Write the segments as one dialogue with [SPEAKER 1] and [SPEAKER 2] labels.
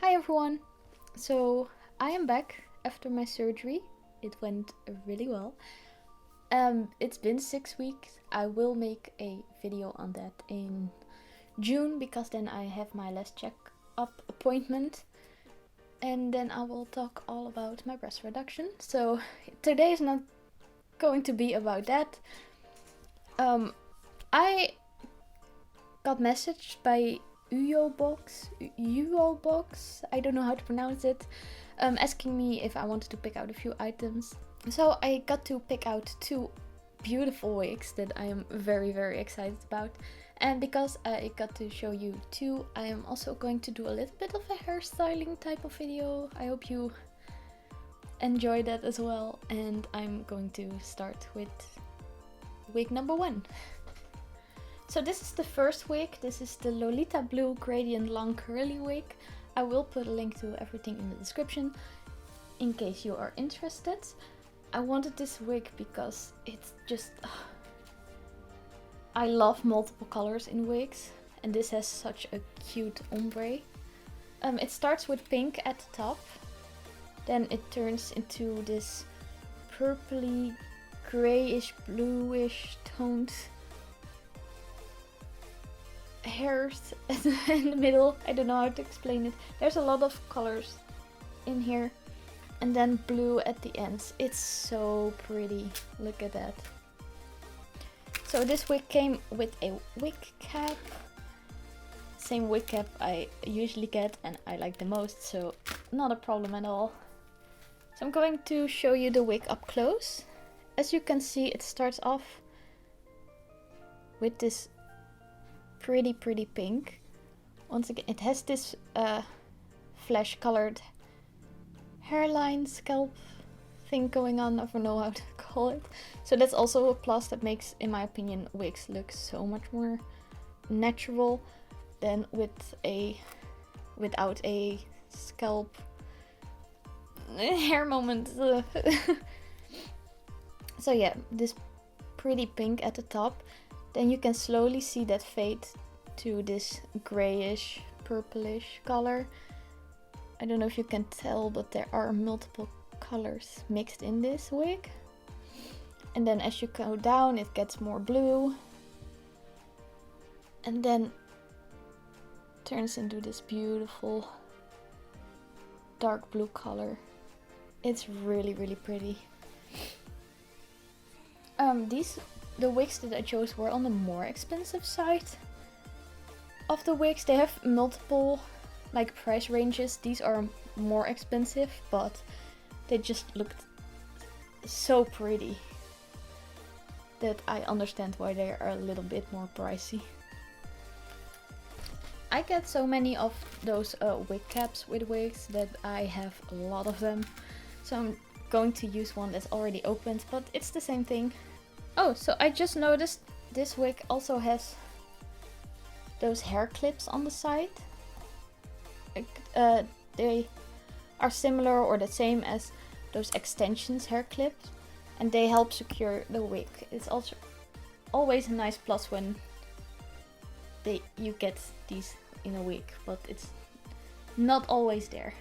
[SPEAKER 1] Hi everyone! So I am back after my surgery. It went really well. It's been 6 weeks. I will make a video on that in June because then I have my last check-up appointment. And then I will talk all about my breast reduction. So today is not going to be about that. I got messaged by Uoobox, I don't know how to pronounce it, asking me if I wanted to pick out a few items. So I got to pick out two beautiful wigs that I am very excited about. And because I got to show you two, I am also going to do a little bit of a hairstyling type of video. I hope you enjoy that as well. And I'm going to start with wig number one. So this is the first wig. This is the Lolita Blue Gradient Long Curly wig. I will put a link to everything in the description in case you are interested. I wanted this wig because it's just... I love multiple colors in wigs, and this has such a cute ombre. It starts with pink at the top, then it turns into this purpley, grayish, bluish toned hairs in the middle. I don't know how to explain it. There's a lot of colors in here, and then blue at the ends. It's so pretty. Look at that. So this wig came with a wig cap. Same wig cap I usually get and I like the most, so not a problem at all. So I'm going to show you the wig up close. As you can see, it starts off with this pretty pink. Once again, it has this flesh colored hairline scalp thing going on. I don't know how to call it. So that's also a plus that makes, in my opinion, wigs look so much more natural than without a scalp hair moment. So yeah, this pretty pink at the top. Then you can slowly see that fade to this grayish, purplish color. I don't know if you can tell, but there are multiple colors mixed in this wig. And then as you go down, it gets more blue. And then turns into this beautiful dark blue color. It's really pretty. The wigs that I chose were on the more expensive side of the wigs. They have multiple price ranges. These are more expensive, but they just looked so pretty that I understand why they are a little bit more pricey. I get so many of those wig caps with wigs that I have a lot of them. So I'm going to use one that's already opened, but it's the same thing. Oh, so I just noticed this wig also has those hair clips on the side. They are similar or the same as those extensions hair clips, and they help secure the wig. It's also always a nice plus when you get these in a wig, but it's not always there.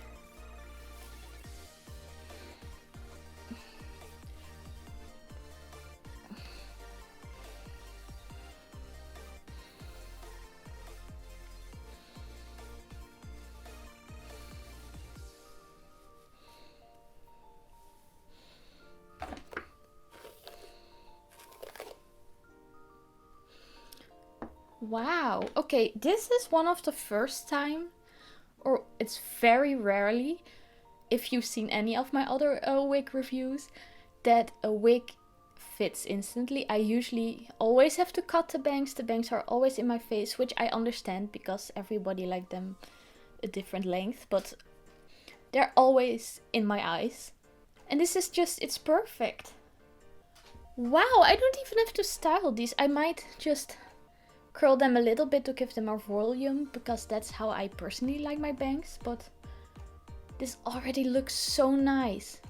[SPEAKER 1] Wow, okay, this is one of the first time, or it's very rarely, if you've seen any of my other wig reviews, that a wig fits instantly. I usually always have to cut the bangs. The bangs are always in my face, which I understand because everybody likes them a different length, but they're always in my eyes. And this is just, it's perfect. Wow, I don't even have to style these. I might just curl them a little bit to give them more volume, because that's how I personally like my bangs, but this already looks so nice.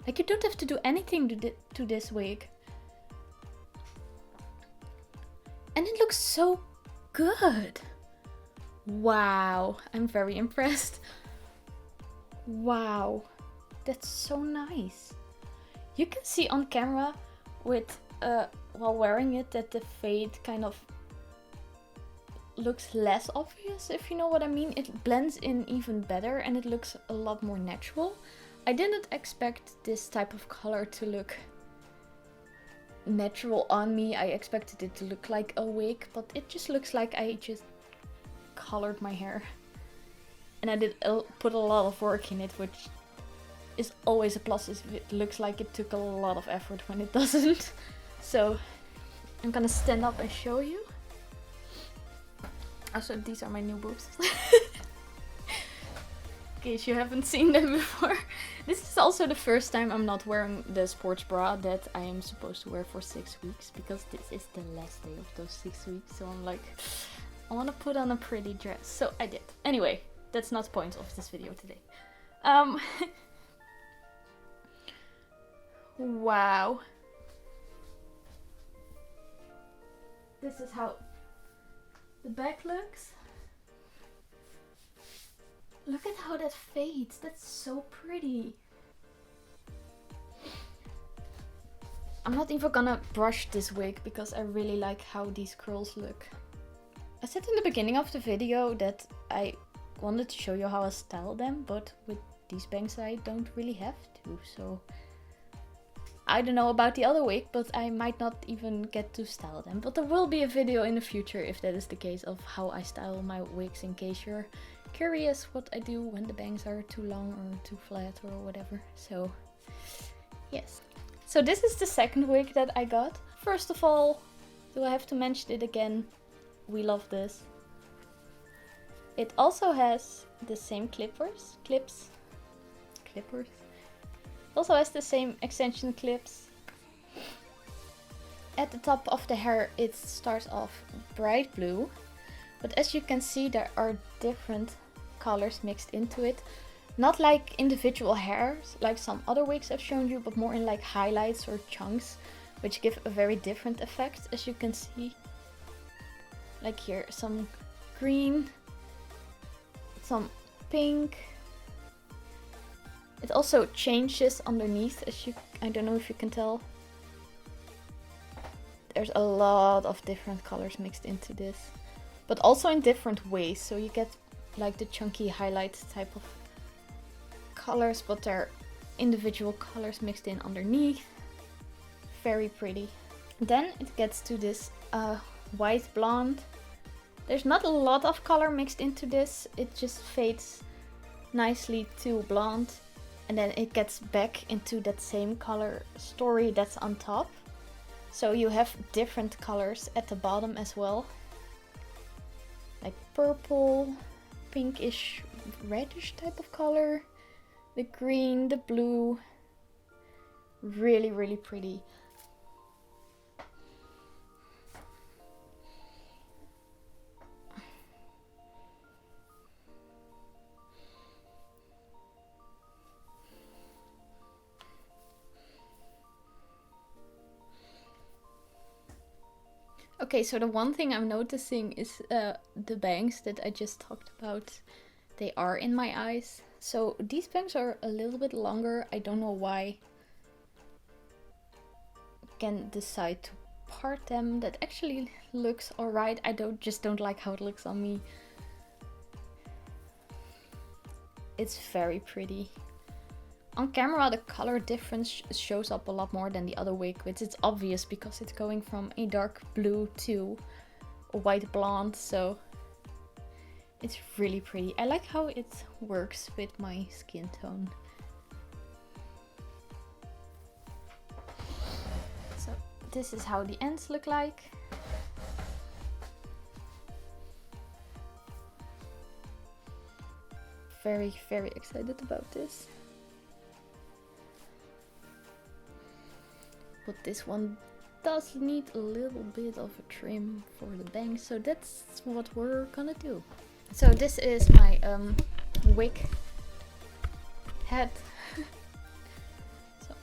[SPEAKER 1] Like, you don't have to do anything to this wig. And it looks so good. Wow, I'm very impressed. Wow, that's so nice. You can see on camera with while wearing it that the fade kind of looks less obvious, if you know what I mean. It blends in even better and it looks a lot more natural. I didn't expect this type of color to look natural on me. I expected it to look like a wig, but it just looks like I just colored my hair. And I did put a lot of work in it, which is always a plus if it looks like it took a lot of effort when it doesn't. So I'm gonna stand up and show you. Also, these are my new boobs. In case you haven't seen them before. This is also the first time I'm not wearing the sports bra that I am supposed to wear for 6 weeks, because this is the last day of those 6 weeks. So I'm like, I want to put on a pretty dress. So I did. Anyway, that's not the point of this video today. Wow. This is how the back looks. Look at how that fades. That's so pretty. I'm not even gonna brush this wig because I really like how these curls look. I said in the beginning of the video that I wanted to show you how I style them, but with these bangs I don't really have to, so I don't know about the other wig, but I might not even get to style them. But there will be a video in the future, if that is the case, of how I style my wigs, in case you're curious what I do when the bangs are too long or too flat or whatever. So yes. So this is the second wig that I got. First of all, do I have to mention it again? We love this. It also has the same clippers. Also has the same extension clips. At the top of the hair it starts off bright blue, but as you can see there are different colors mixed into it. Not like individual hairs like some other wigs I've shown you, but more in like highlights or chunks, which give a very different effect, as you can see. Like here, some green, some pink. It also changes underneath, as I don't know if you can tell. There's a lot of different colors mixed into this, but also in different ways. So you get like the chunky highlight type of colors, but they're individual colors mixed in underneath. Very pretty. Then it gets to this white blonde. There's not a lot of color mixed into this. It just fades nicely to blonde. And then it gets back into that same color story that's on top. So you have different colors at the bottom as well. Like purple, pinkish, reddish type of color. The green, the blue. Really, really pretty. Okay, so the one thing I'm noticing is the bangs that I just talked about. They are in my eyes. So these bangs are a little bit longer. I don't know why. You can decide to part them. That actually looks alright. I just don't like how it looks on me. It's very pretty. On camera the color difference shows up a lot more than the other wig, which is obvious because it's going from a dark blue to a white blonde, so it's really pretty. I like how it works with my skin tone. So this is how the ends look like. Very, very excited about this. But this one does need a little bit of a trim for the bangs, so that's what we're gonna do. So this is my wig head. So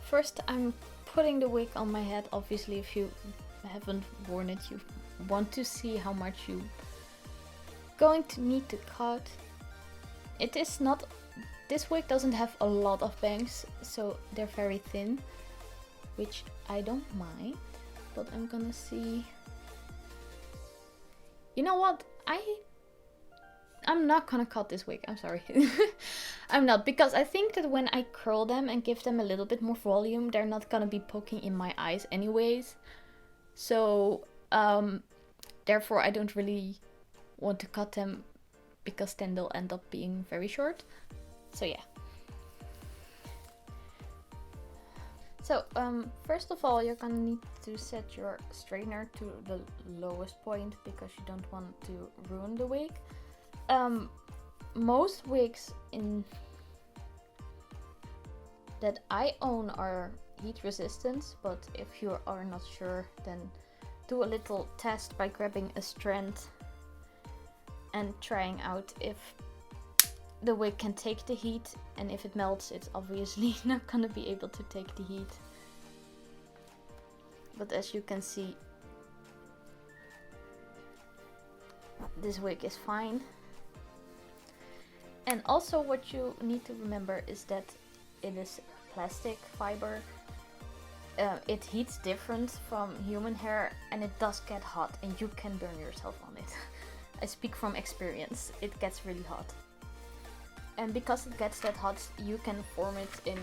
[SPEAKER 1] first I'm putting the wig on my head. Obviously if you haven't worn it, you want to see how much you're going to need to cut. It is not, this wig doesn't have a lot of bangs, so they're very thin, which I don't mind, but I'm gonna see. You know what? I'm not gonna cut this wig, I'm sorry. I'm not, because I think that when I curl them and give them a little bit more volume, they're not gonna be poking in my eyes anyways. So, therefore I don't really want to cut them, because then they'll end up being very short. So yeah. So, first of all, you're gonna need to set your straightener to the lowest point, because you don't want to ruin the wig. Most wigs that I own are heat resistant, but if you are not sure, then do a little test by grabbing a strand and trying out if the wig can take the heat, and if it melts, it's obviously not gonna be able to take the heat. But as you can see, this wig is fine. And also what you need to remember is that it is plastic fiber. It heats different from human hair, and it does get hot, and you can burn yourself on it. I speak from experience, it gets really hot. And because it gets that hot, you can form it in,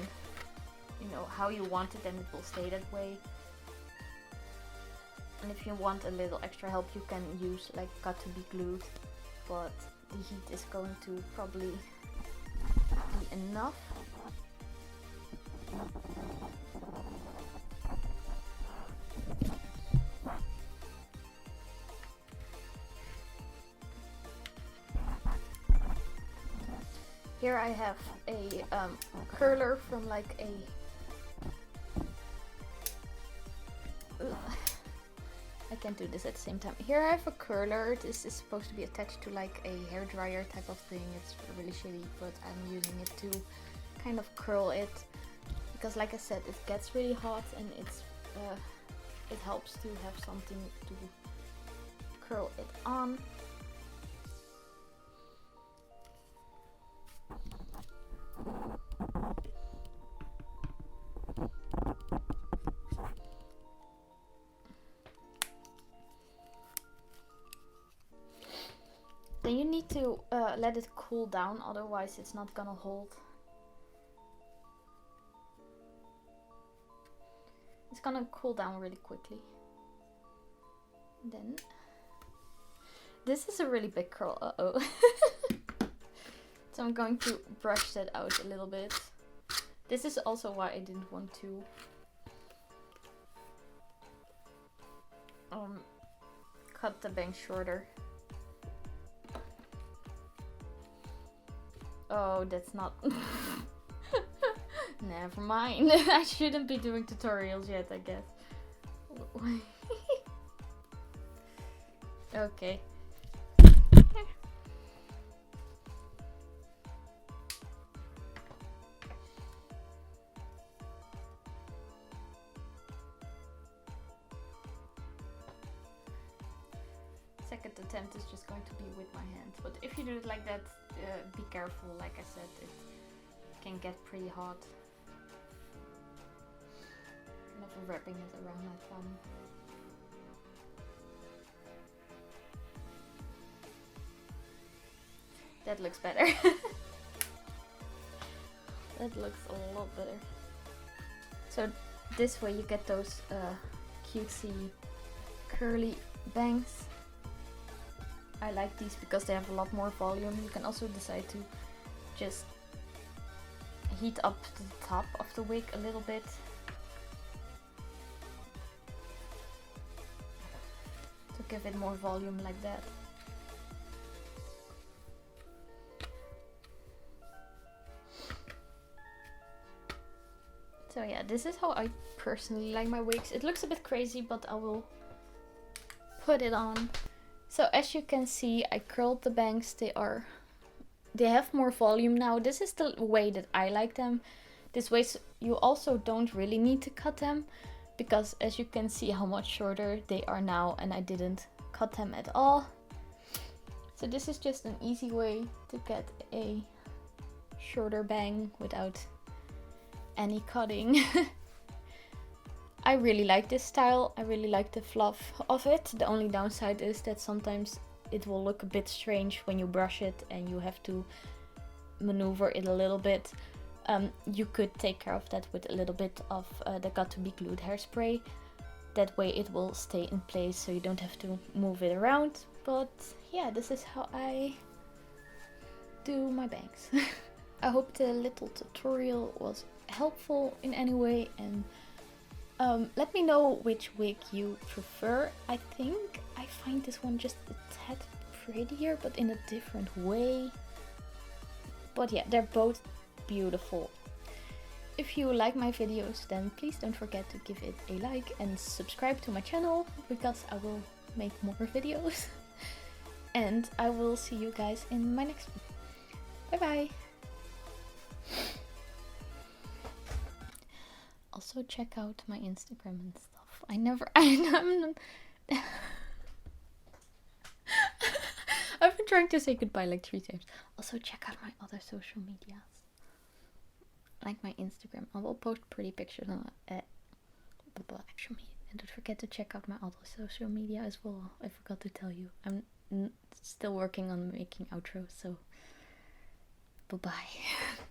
[SPEAKER 1] you know, how you want it, and it will stay that way. And if you want a little extra help, you can use like got to be glued, but the heat is going to probably be enough. Here I have a curler from like a... I can't do this at the same time. Here I have a curler. This is supposed to be attached to like a hairdryer type of thing. It's really shitty, but I'm using it to kind of curl it. Because like I said, it gets really hot, and it helps to have something to curl it on. Then you need to let it cool down, otherwise it's not gonna hold. It's gonna cool down really quickly. Then this is a really big curl, uh-oh. So I'm going to brush that out a little bit. This is also why I didn't want to cut the bangs shorter. Oh, that's not... Never mind. I shouldn't be doing tutorials yet, I guess. Okay. Second attempt is just going to be with my hand, but if you do it like that, be careful. Like I said, it can get pretty hot. Kind of wrapping it around my thumb. That looks better. That looks a lot better. So this way you get those cutesy curly bangs. I like these because they have a lot more volume. You can also decide to just heat up the top of the wig a little bit. To give it more volume like that. So yeah, this is how I personally like my wigs. It looks a bit crazy, but I will put it on. So as you can see, I curled the bangs. They have more volume now. This is the way that I like them. This way you also don't really need to cut them, because as you can see how much shorter they are now, and I didn't cut them at all. So this is just an easy way to get a shorter bang without any cutting. I really like this style. I really like the fluff of it. The only downside is that sometimes it will look a bit strange when you brush it and you have to maneuver it a little bit. You could take care of that with a little bit of the Got To Be Glued hairspray. That way it will stay in place so you don't have to move it around. But yeah, this is how I do my bangs. I hope the little tutorial was helpful in any way, and let me know which wig you prefer. I think I find this one just a tad prettier, but in a different way. But yeah, they're both beautiful. If you like my videos, then please don't forget to give it a like and subscribe to my channel, because I will make more videos. And I will see you guys in my next one. Bye bye! Also check out my Instagram and stuff. I've been trying to say goodbye like 3 times. Also check out my other social medias. Like my Instagram. I will post pretty pictures on actual media. And don't forget to check out my other social media as well. I forgot to tell you. I'm still working on making outros, so bye bye.